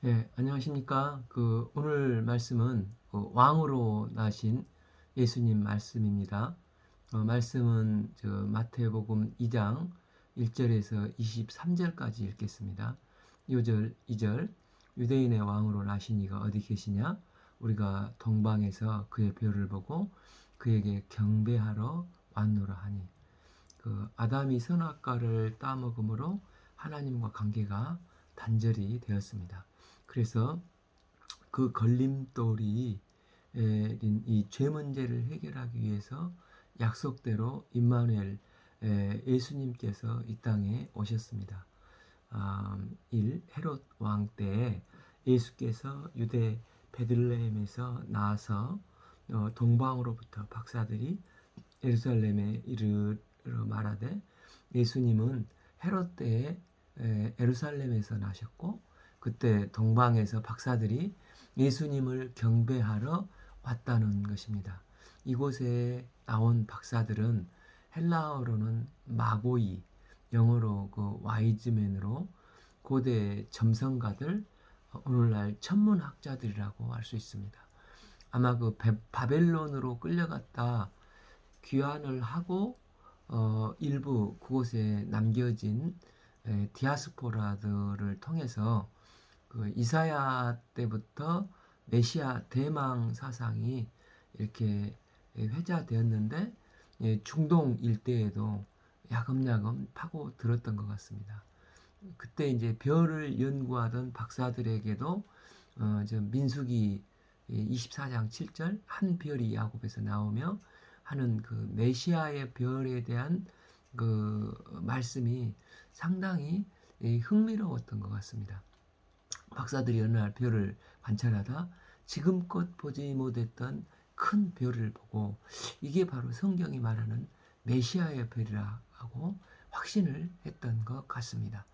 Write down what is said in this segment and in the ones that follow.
예, 안녕하십니까. 오늘 말씀은 왕으로 나신 예수님 말씀입니다. 말씀은 마태복음 2장 1절에서 23절까지 읽겠습니다. 2절, 2절, 유대인의 왕으로 나신 이가 어디 계시냐? 우리가 동방에서 그의 별을 보고 그에게 경배하러 왔노라 하니. 아담이 선악과를 따먹음으로 하나님과 관계가 단절이 되었습니다. 그래서 그 걸림돌이 이 죄 문제를 해결하기 위해서 약속대로 임마누엘 예수님께서 이 땅에 오셨습니다. 1. 헤롯 왕 때에 예수께서 유대 베들레헴에서 나와서 동방으로부터 박사들이 예루살렘에 이르러 말하되, 예수님은 헤롯 때에 예루살렘에서 나셨고 그때 동방에서 박사들이 예수님을 경배하러 왔다는 것입니다. 이곳에 나온 박사들은 헬라어로는 마고이, 영어로 와이즈맨으로 고대 점성가들, 오늘날 천문학자들이라고 할 수 있습니다. 아마 바벨론으로 끌려갔다 귀환을 하고 일부 그곳에 남겨진 디아스포라들을 통해서 이사야 때부터 메시아 대망 사상이 이렇게 회자되었는데, 중동 일대에도 야금야금 파고 들었던 것 같습니다. 그때 이제 별을 연구하던 박사들에게도 민수기 24장 7절 한 별이 야곱에서 나오며 하는 메시아의 별에 대한 말씀이 상당히 흥미로웠던 것 같습니다. 박사들이 어느 날 별을 관찰하다 지금껏 보지 못했던 큰 별을 보고 이게 바로 성경이 말하는 메시아의 별이라 하고 확신을 했던 것 같습니다.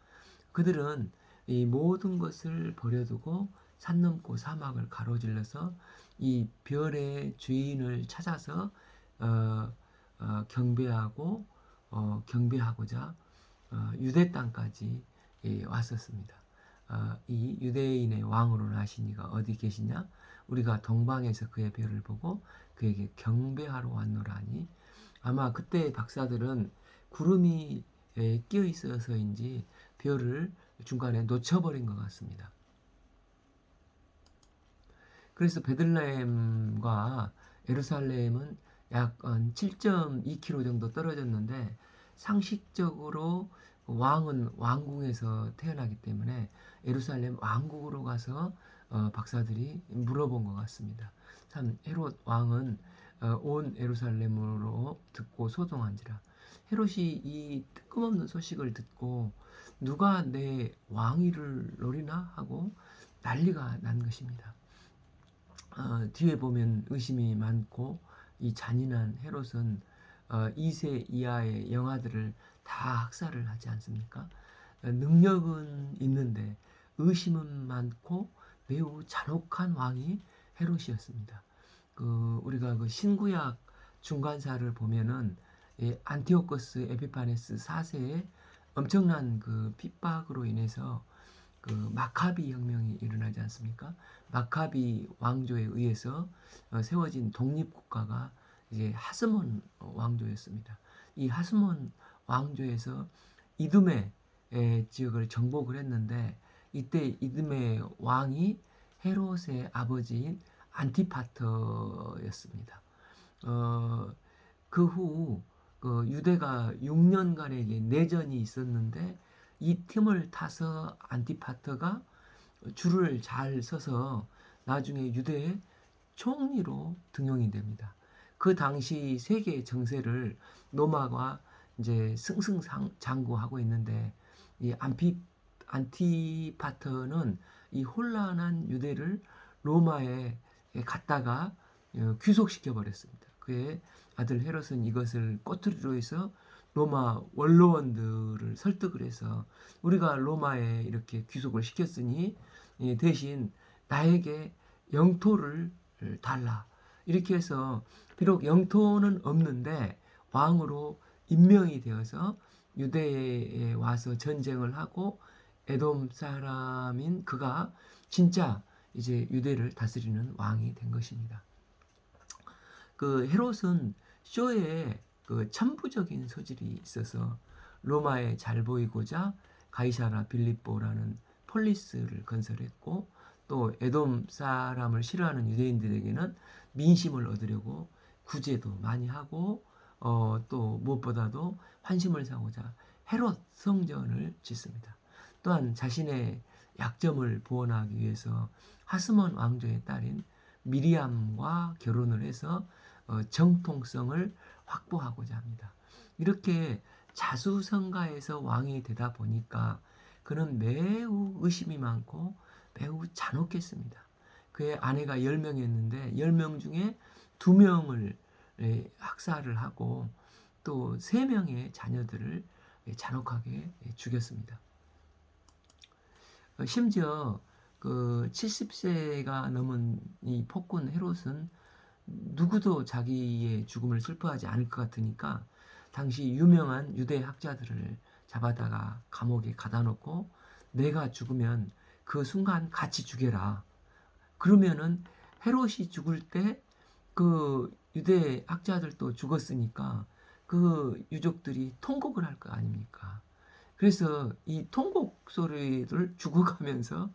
그들은 이 모든 것을 버려두고 산 넘고 사막을 가로질러서 이 별의 주인을 찾아서 경배하고 경배하고자 유대 땅까지 왔었습니다. 이 유대인의 왕으로 나신 이가 어디 계시냐? 우리가 동방에서 그의 별을 보고 그에게 경배하러 왔노라니. 아마 그때 박사들은 구름이 끼어 있어서인지 별을 중간에 놓쳐버린 것 같습니다. 그래서 베들레헴과 예루살렘은 약 7.2km 정도 떨어졌는데, 상식적으로 왕은 왕궁에서 태어나기 때문에 예루살렘 왕국으로 가서 박사들이 물어본 것 같습니다. 참 헤롯 왕은 온 예루살렘으로 듣고 소동한지라. 헤롯이 이 뜬금없는 소식을 듣고 누가 내 왕위를 노리나 하고 난리가 난 것입니다. 뒤에 보면 의심이 많고 이 잔인한 헤롯은 2세 이하의 영아들을 다 학살을 하지 않습니까? 능력은 있는데 의심은 많고 매우 잔혹한 왕이 헤롯이었습니다. 우리가 신구약 중간사를 보면은 안티오코스 에피파네스 4세의 엄청난 핍박으로 인해서 마카비 혁명이 일어나지 않습니까? 마카비 왕조에 의해서 세워진 독립국가가 이제 하스몬 왕조였습니다. 이 하스몬 왕조에서 이두메 지역을 정복을 했는데, 이때 이두메 왕이 헤롯의 아버지인 안티파터였습니다. 그 후 유대가 6년간의 내전이 있었는데, 이 틈을 타서 안티파터가 줄을 잘 서서 나중에 유대의 총리로 등용이 됩니다. 그 당시 세계 정세를 로마가 이제 승승장구하고 있는데, 이 안티파터는 이 혼란한 유대를 로마에 갔다가 귀속시켜 버렸습니다. 그의 아들 헤롯은 이것을 꼬투리로 해서 로마 원로원들을 설득을 해서, 우리가 로마에 이렇게 귀속을 시켰으니 대신 나에게 영토를 달라. 이렇게 해서 비록 영토는 없는데 왕으로 임명이 되어서 유대에 와서 전쟁을 하고 에돔 사람인 그가 진짜 이제 유대를 다스리는 왕이 된 것입니다. 그 헤롯은 쇼에 그 천부적인 소질이 있어서 로마에 잘 보이고자 가이사라 빌립보라는 폴리스를 건설했고, 또 에돔 사람을 싫어하는 유대인들에게는 민심을 얻으려고 구제도 많이 하고, 또 무엇보다도 환심을 사고자 헤롯 성전을 짓습니다. 또한 자신의 약점을 보완하기 위해서 하스몬 왕조의 딸인 미리암과 결혼을 해서 정통성을 확보하고자 합니다. 이렇게 자수성가해서 왕이 되다 보니까 그는 매우 의심이 많고 매우 잔혹했습니다. 그의 아내가 10명이었는데 10명 중에 2명을 학살을 하고 또 3명의 자녀들을 잔혹하게 죽였습니다. 심지어 그 70세가 넘은 이 폭군 헤롯은 누구도 자기의 죽음을 슬퍼하지 않을 것 같으니까 당시 유명한 유대 학자들을 잡아다가 감옥에 가다 놓고, 내가 죽으면 그 순간 같이 죽여라. 그러면은 헤롯이 죽을 때 그 유대 학자들도 죽었으니까 그 유족들이 통곡을 할 거 아닙니까? 그래서 이 통곡 소리를 죽으면서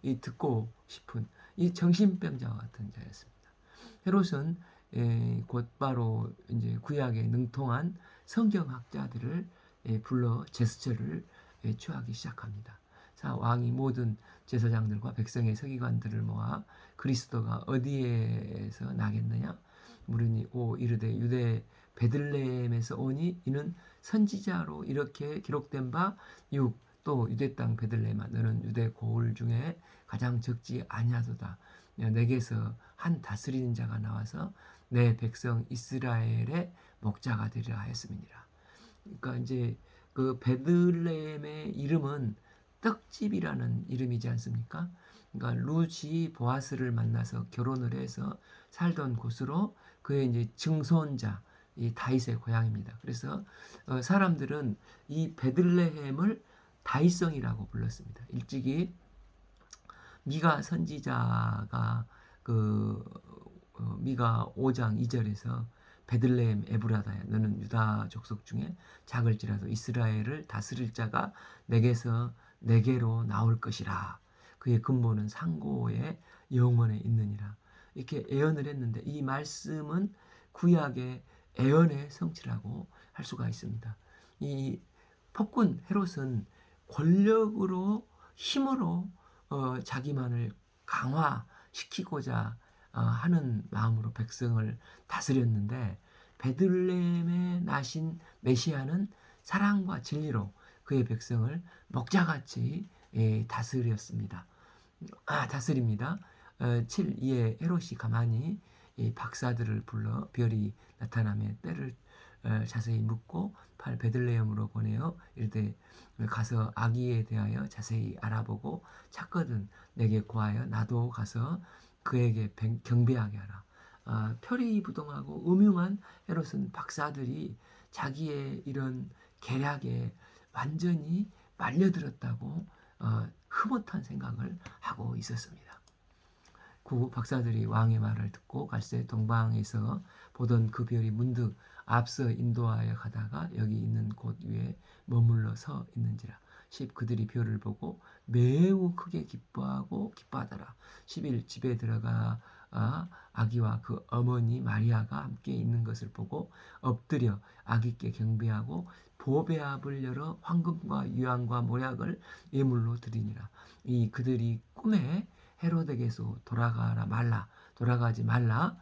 이 듣고 싶은 이 정신병자와 같은 자였습니다. 헤롯은 곧바로 이제 구약에 능통한 성경학자들을 불러 제스처를 취하기 시작합니다. 자, 왕이 모든 제사장들과 백성의 서기관들을 모아 그리스도가 어디에서 나겠느냐 물으니 오 이르되 유대 베들레헴에서 오니 이는 선지자로 이렇게 기록된 바 6. 또 유대 땅 베들레헴아 너는 유대 고을 중에 가장 적지 아니하도다. 내게서 한 다스리는 자가 나와서 내 백성 이스라엘의 목자가 되리라 하였음이니라. 그러니까 이제 그 베들레헴의 이름은 떡집이라는 이름이지 않습니까? 그러니까 루시 보아스를 만나서 결혼을 해서 살던 곳으로 그의 이제 증손자 이 다윗의 고향입니다. 그래서 사람들은 이 베들레헴을 다윗성이라고 불렀습니다. 일찍이 미가 선지자가 그 미가 5장 2절에서 베들레헴 에브라다야 너는 유다 족속 중에 작을지라도 이스라엘을 다스릴 자가 내게로 나올 것이라. 그의 근본은 상고의 영원에 있느니라. 이렇게 예언을 했는데 이 말씀은 구약의 예언의 성취라고 할 수가 있습니다. 이 폭군 헤롯은 권력으로 힘으로 자기만을 강화시키고자 하는 마음으로 백성을 다스렸는데, 베들레헴에 나신 메시아는 사랑과 진리로 그의 백성을 목자같이 다스립니다. 7. 헤롯이 가만히 박사들을 불러 별이 나타나며 때를 자세히 묻고 8. 베들레헴으로 보내어 이르되 가서 아기에 대하여 자세히 알아보고 찾거든 내게 고하여 나도 가서 그에게 경배하게 하라. 표리부동하고 음흉한 헤롯은 박사들이 자기의 이런 계략에 완전히 말려들었다고 흐뭇한 생각을 하고 있었습니다. 그 박사들이 왕의 말을 듣고 갈새 동방에서 보던 그 별이 문득 앞서 인도하여 가다가 여기 있는 곳 위에 머물러 서 있는지라. 10. 그들이 별을 보고 매우 크게 기뻐하고 기뻐하더라. 11. 집에 들어가 아기와 그 어머니 마리아가 함께 있는 것을 보고 엎드려 아기께 경배하고 보배압을 열어 황금과 유황과 모약을 예물로 드리니라. 이 그들이 꿈에 헤롯에게서 돌아가지 말라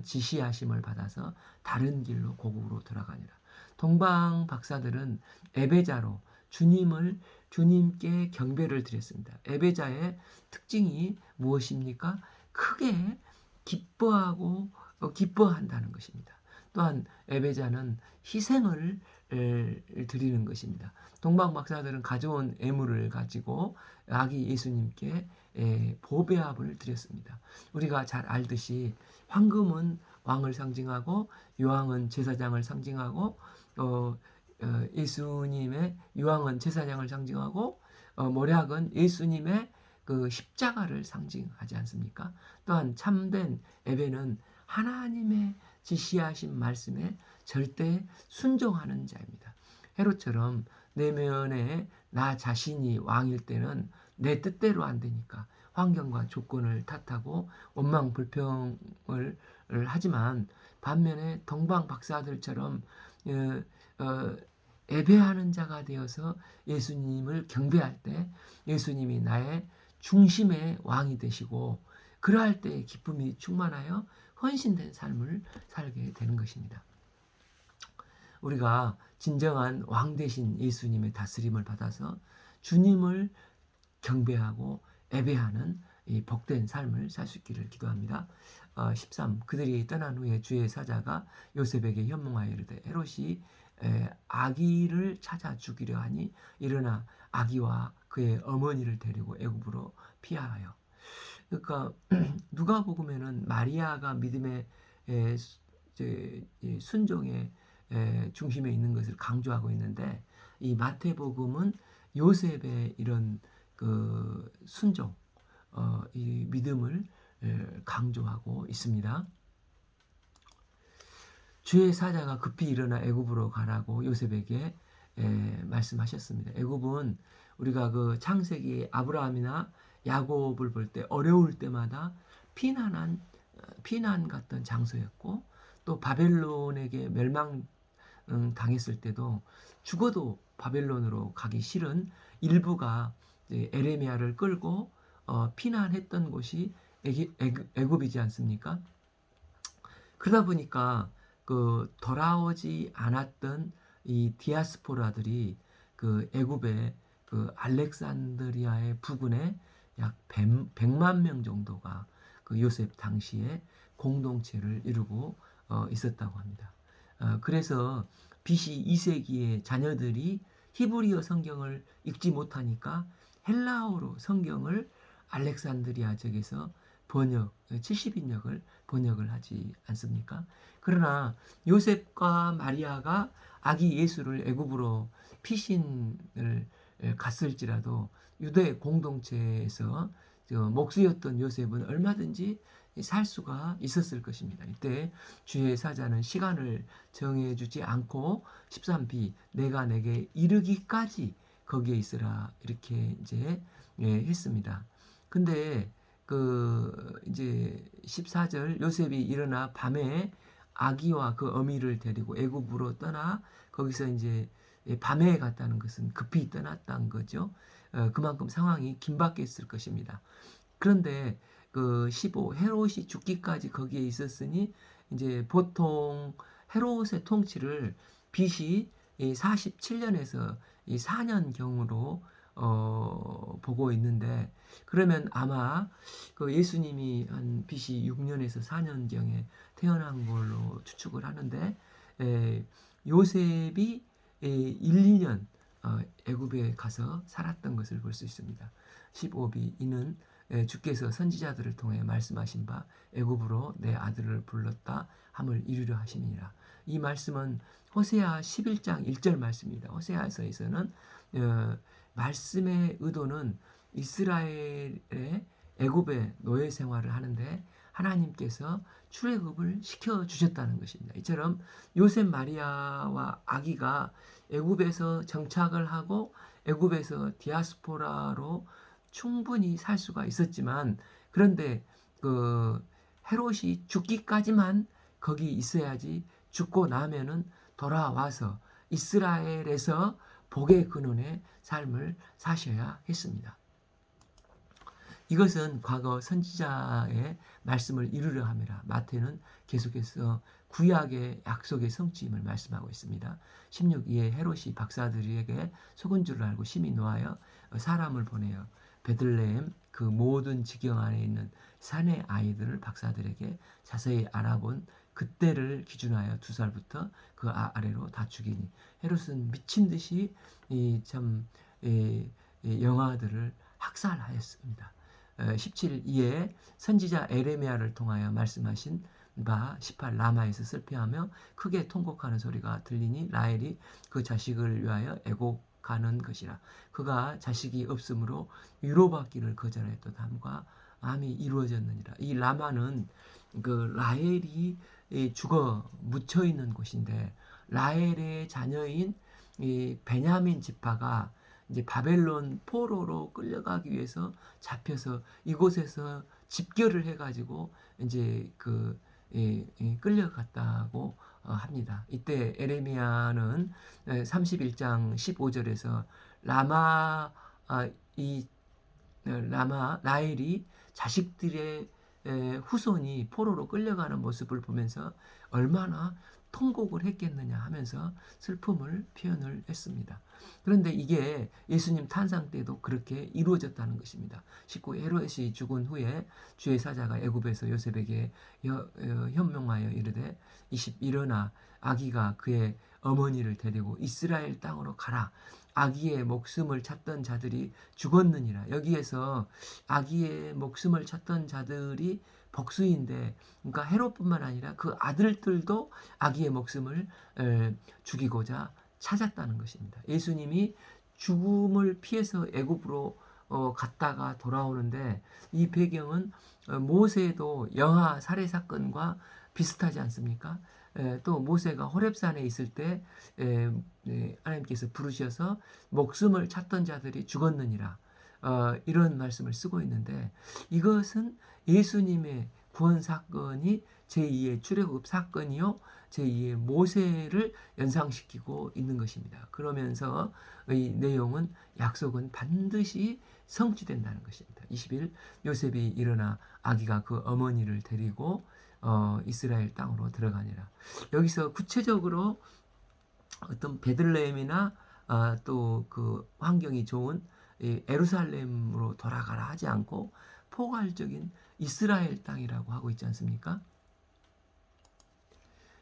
지시하심을 받아서 다른 길로 고국으로 돌아가니라. 동방 박사들은 에베자로 주님께 경배를 드렸습니다. 에베자의 특징이 무엇입니까? 크게 기뻐한다는 것입니다. 또한 에베자는 희생을 드리는 것입니다. 동방 박사들은 가져온 예물을 가지고 아기 예수님께 보배압을 드렸습니다. 우리가 잘 알듯이 황금은 왕을 상징하고 유황은 제사장을 상징하고 예수님의 유황은 제사장을 상징하고 모략은 예수님의 그 십자가를 상징하지 않습니까? 또한 참된 예배는 하나님의 지시하신 말씀에 절대 순종하는 자입니다. 헤롯처럼 내면에 나 자신이 왕일 때는 내 뜻대로 안 되니까 환경과 조건을 탓하고 원망 불평을 하지만 반면에 동방 박사들처럼 예배하는 자가 되어서 예수님을 경배할 때 예수님이 나의 중심의 왕이 되시고 그러할 때 기쁨이 충만하여 헌신된 삶을 살게 되는 것입니다. 우리가 진정한 왕 되신 예수님의 다스림을 받아서 주님을 경배하고 예배하는 이 복된 삶을 살 수 있기를 기도합니다. 13. 그들이 떠난 후에 주의 사자가 요셉에게 현몽하여 이르되 헤롯이 아기를 찾아 죽이려 하니 일어나 아기와 그의 어머니를 데리고 애굽으로 피하여. 그러니까 누가복음에는 마리아가 믿음의 순종의 중심에 있는 것을 강조하고 있는데 이 마태복음은 요셉의 이런 그 순종, 이 믿음을 강조하고 있습니다. 주의 사자가 급히 일어나 애굽으로 가라고 요셉에게 말씀하셨습니다. 애굽은 우리가 그 창세기 아브라함이나 야곱을 볼 때 어려울 때마다 피난 갔던 장소였고 또 바벨론에게 멸망 당했을 때도 죽어도 바벨론으로 가기 싫은 일부가 에레미야를 끌고 피난했던 곳이 애굽이지 않습니까? 그러다 보니까 그 돌아오지 않았던 이 디아스포라들이 그 애굽의 그 알렉산드리아의 부근에 약 100만 명 정도가 그 요셉 당시에 공동체를 이루고 있었다고 합니다. 그래서 BC 2세기의 자녀들이 히브리어 성경을 읽지 못하니까 헬라어로 성경을 알렉산드리아 지역에서 70인역을 번역을 하지 않습니까? 그러나 요셉과 마리아가 아기 예수를 애굽으로 피신을 갔을지라도 유대 공동체에서 목수였던 요셉은 얼마든지 살 수가 있었을 것입니다. 이때 주의 사자는 시간을 정해주지 않고 13b 내가 내게 이르기까지 거기에 있으라 이렇게 이제 했습니다. 근데 그 이제 14절 요셉이 일어나 밤에 아기와 그 어미를 데리고 애굽으로 떠나 거기서 이제 밤에 갔다는 것은 급히 떠났다는 거죠. 그만큼 상황이 긴박했을 것입니다. 그런데 그 15 헤롯이 죽기까지 거기에 있었으니 이제 보통 헤롯의 통치를 BC 47년에서 이 4년경으로 보고 있는데 그러면 아마 그 예수님이 한 BC 6년에서 4년경에 태어난 걸로 추측을 하는데 요셉이 1, 2년 애굽에 가서 살았던 것을 볼 수 있습니다. 15b 이는 주께서 선지자들을 통해 말씀하신 바 애굽으로 내 아들을 불렀다 함을 이루려 하심이니라. 이 말씀은 호세아 11장 1절 말씀입니다. 호세아서에서는 말씀의 의도는 이스라엘의 애굽의 노예 생활을 하는데 하나님께서 출애굽을 시켜주셨다는 것입니다. 이처럼 요셉 마리아와 아기가 애굽에서 정착을 하고 애굽에서 디아스포라로 충분히 살 수가 있었지만 그런데 그 헤롯이 죽기까지만 거기 있어야지 죽고 나면은 돌아와서 이스라엘에서 복의 근원의 삶을 사셔야 했습니다. 이것은 과거 선지자의 말씀을 이루려 함이라. 마태는 계속해서 구약의 약속의 성취임을 말씀하고 있습니다. 16. 헤롯이 박사들에게 속은 줄 알고 심히 노하여 사람을 보내어 베들레헴 그 모든 지경 안에 있는 산의 아이들을 박사들에게 자세히 알아본 그때를 기준하여 2살부터 그 아래로 다 죽이니 헤롯은 미친 듯이 영아들을 학살하였습니다. 17. 이에 선지자 에레미야를 통하여 말씀하신 바 18 라마에서 슬퍼하며 크게 통곡하는 소리가 들리니 라헬이 그 자식을 위하여 애곡하는 것이라. 그가 자식이 없으므로 위로받기를 거절했던 함과 암이 이루어졌느니라. 이 라마는 그 라헬이 죽어 묻혀 있는 곳인데, 라헬의 자녀인 이 베냐민 지파가 이제 바벨론 포로로 끌려가기 위해서 잡혀서 이곳에서 집결을 해가지고 이제 끌려갔다고 합니다. 이때 에레미야는 31장 15절에서 라마 이 라마 라헬이 자식들의 후손이 포로로 끌려가는 모습을 보면서 얼마나 통곡을 했겠느냐 하면서 슬픔을 표현을 했습니다. 그런데 이게 예수님 탄생 때도 그렇게 이루어졌다는 것입니다. 19 헤롯이 죽은 후에 주의 사자가 애굽에서 요셉에게 현명하여 이르되 20 일어나 아기가 그의 어머니를 데리고 이스라엘 땅으로 가라. 아기의 목숨을 찾던 자들이 죽었느니라. 여기에서 아기의 목숨을 찾던 자들이 복수인데, 그러니까 헤롯뿐만 아니라 그 아들들도 아기의 목숨을 죽이고자 찾았다는 것입니다. 예수님이 죽음을 피해서 애굽으로 갔다가 돌아오는데, 이 배경은 모세도 영아 살해 사건과 비슷하지 않습니까? 또 모세가 호렙산에 있을 때 하나님께서 부르셔서 목숨을 찾던 자들이 죽었느니라, 이런 말씀을 쓰고 있는데, 이것은 예수님의 구원 사건이 제2의 출애굽 사건이요 제2의 모세를 연상시키고 있는 것입니다. 그러면서 이 내용은, 약속은 반드시 성취된다는 것입니다. 21 요셉이 일어나 아기가 그 어머니를 데리고 이스라엘 땅으로 들어가니라. 여기서 구체적으로 어떤 베들레헴이나 또 그 환경이 좋은 예루살렘으로 돌아가라 하지 않고 포괄적인 이스라엘 땅이라고 하고 있지 않습니까?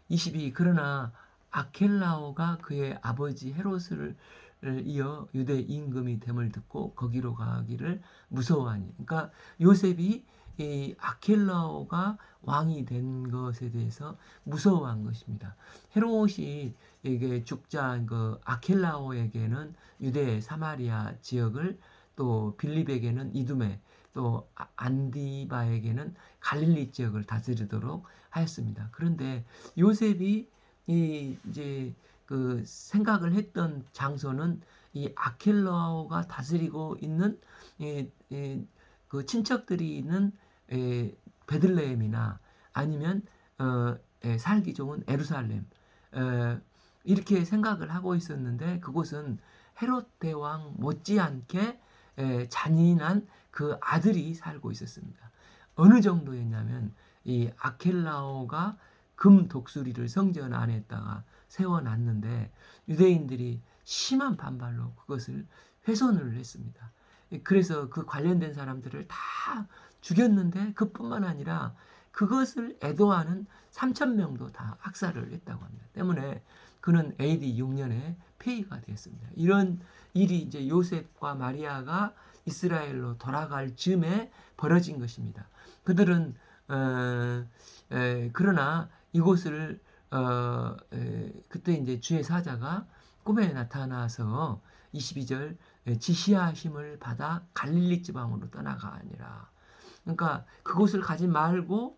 22 그러나 아켈라오가 그의 아버지 헤롯을 이어 유대 임금이 됨을 듣고 거기로 가기를 무서워하니. 그러니까 요셉이 이 아켈라오가 왕이 된 것에 대해서 무서워한 것입니다. 헤롯이 이게 죽자 그 아켈라오에게는 유대 사마리아 지역을, 또 빌립에게는 이두메, 또 안디바에게는 갈릴리 지역을 다스리도록 하였습니다. 그런데 요셉이 이제 그 생각을 했던 장소는 이 아켈라오가 다스리고 있는 그 친척들이 있는 베들레헴이나 아니면 살기 좋은 예루살렘, 이렇게 생각을 하고 있었는데, 그곳은 헤롯 대왕 못지않게 잔인한 그 아들이 살고 있었습니다. 어느 정도였냐면, 이 아켈라오가 금 독수리를 성전 안에다가 세워놨는데 유대인들이 심한 반발로 그것을 훼손을 했습니다. 그래서 그 관련된 사람들을 다 죽였는데, 그뿐만 아니라 그것을 애도하는 3,000명도 다 학살을 했다고 합니다. 때문에 그는 AD 6년에 폐위가 되었습니다. 이런 일이 이제 요셉과 마리아가 이스라엘로 돌아갈 즈음에 벌어진 것입니다. 그들은 그러나 이곳을 그때 이제 주의 사자가 꿈에 나타나서 22절 지시하심을 받아 갈릴리 지방으로 떠나가니라. 그러니까 그곳을 가지 말고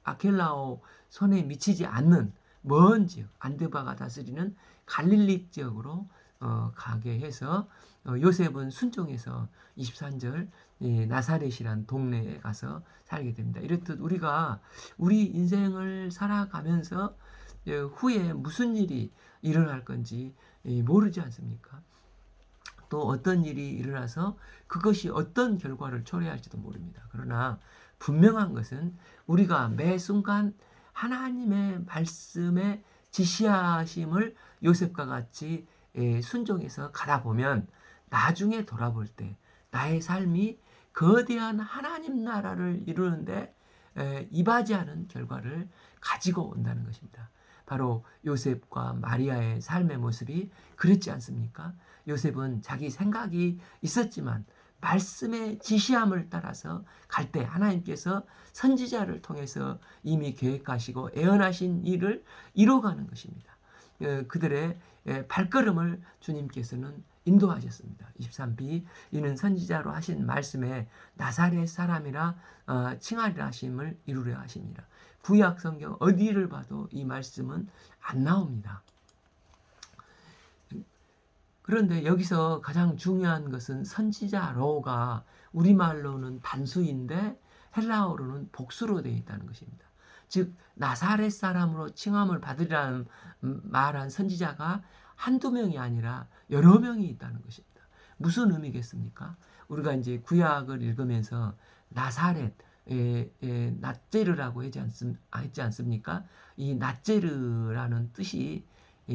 아켈라오 손에 미치지 않는 먼 지역, 안드바가 다스리는 갈릴리 지역으로 가게 해서 요셉은 순종해서 23절 나사렛이란 동네에 가서 살게 됩니다. 이렇듯 우리가 우리 인생을 살아가면서 후에 무슨 일이 일어날 건지 모르지 않습니까? 또 어떤 일이 일어나서 그것이 어떤 결과를 초래할지도 모릅니다. 그러나 분명한 것은 우리가 매 순간 하나님의 말씀에 지시하심을 요셉과 같이 순종해서 가다 보면 나중에 돌아볼 때 나의 삶이 거대한 하나님 나라를 이루는데 이바지하는 결과를 가지고 온다는 것입니다. 바로 요셉과 마리아의 삶의 모습이 그랬지 않습니까? 요셉은 자기 생각이 있었지만 말씀의 지시함을 따라서 갈 때 하나님께서 선지자를 통해서 이미 계획하시고 애언하신 일을 이루어가는 것입니다. 그들의 발걸음을 주님께서는 인도하셨습니다. 23b 이는 선지자로 하신 말씀에 나사렛 사람이라 칭하리라 하심을 이루려 하십니다. 구약 성경 어디를 봐도 이 말씀은 안 나옵니다. 그런데 여기서 가장 중요한 것은 선지자로가 우리말로는 단수인데 헬라어로는 복수로 되어 있다는 것입니다. 즉 나사렛 사람으로 칭함을 받으리라는 말한 선지자가 한두 명이 아니라 여러 명이 있다는 것입니다. 무슨 의미겠습니까? 우리가 이제 구약을 읽으면서 나사렛, 낫제르라고 했지 않습니까? 이 낫제르라는 뜻이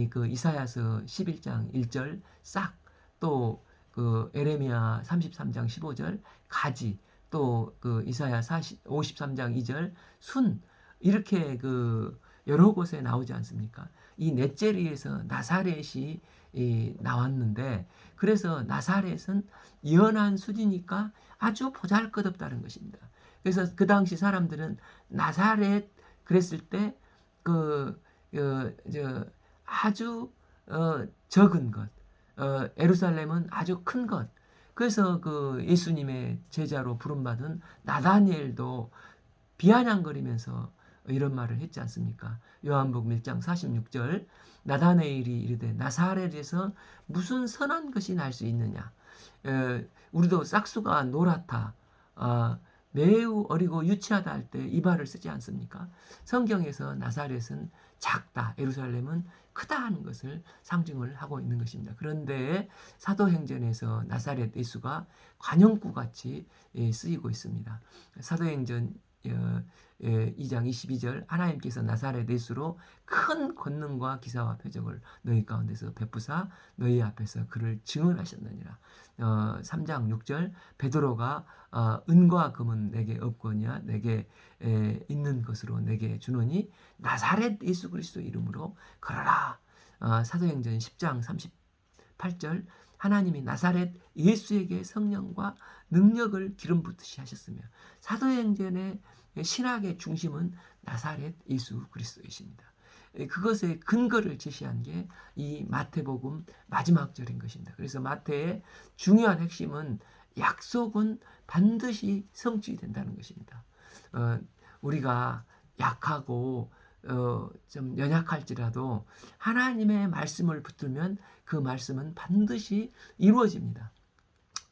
그 이사야서 11장 1절 싹, 또 그 에레미야 33장 15절 가지, 또 그 이사야 53장 2절 순, 이렇게 그 여러 곳에 나오지 않습니까? 이 넷제리에서 나사렛이 나왔는데, 그래서 나사렛은 연한 수지니까 아주 보잘것없다는 것입니다. 그래서 그 당시 사람들은 나사렛 그랬을 때 아주 적은 것, 예루살렘은 아주 큰 것. 그래서 그 예수님의 제자로 부름받은 나다니엘도 비아냥거리면서 이런 말을 했지 않습니까? 요한복음 1장 46절 나다니엘이 이르되 나사렛에서 무슨 선한 것이 날 수 있느냐? 우리도 싹수가 노랗다, 매우 어리고 유치하다 할 때 이발을 쓰지 않습니까? 성경에서 나사렛은 작다, 예루살렘은 크다 하는 것을 상징을 하고 있는 것입니다. 그런데 사도행전에서 나사렛 예수가 관용구같이 쓰이고 있습니다. 사도행전 2장 22절 하나님께서 나사렛 예수로 큰 권능과 기사와 표적을 너희 가운데서 베푸사 너희 앞에서 그를 증언하셨느니라. 3장 6절 베드로가 은과 금은 내게 없거니와 내게 있는 것으로 내게 주노니 나사렛 예수 그리스도 이름으로 걸어라. 사도행전 10장 38절 하나님이 나사렛 예수에게 성령과 능력을 기름 붓듯이 하셨으며 사도행전의 신학의 중심은 나사렛 예수 그리스도이십니다. 그것의 근거를 제시한 게 이 마태복음 마지막 절인 것입니다. 그래서 마태의 중요한 핵심은 약속은 반드시 성취된다는 것입니다. 우리가 약하고 좀 연약할지라도 하나님의 말씀을 붙들면 그 말씀은 반드시 이루어집니다.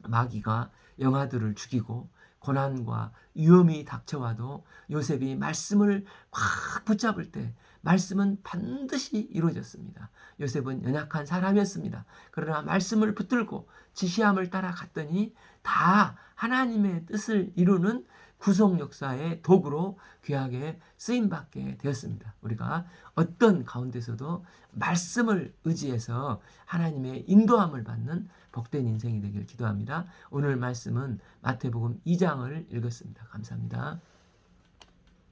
마귀가 영아들을 죽이고 고난과 위험이 닥쳐와도 요셉이 말씀을 확 붙잡을 때 말씀은 반드시 이루어졌습니다. 요셉은 연약한 사람이었습니다. 그러나 말씀을 붙들고 지시함을 따라갔더니 다 하나님의 뜻을 이루는 구속 역사의 도구로 귀하게 쓰임받게 되었습니다. 우리가 어떤 가운데서도 말씀을 의지해서 하나님의 인도함을 받는 복된 인생이 되길 기도합니다. 오늘 말씀은 마태복음 2장을 읽었습니다. 감사합니다.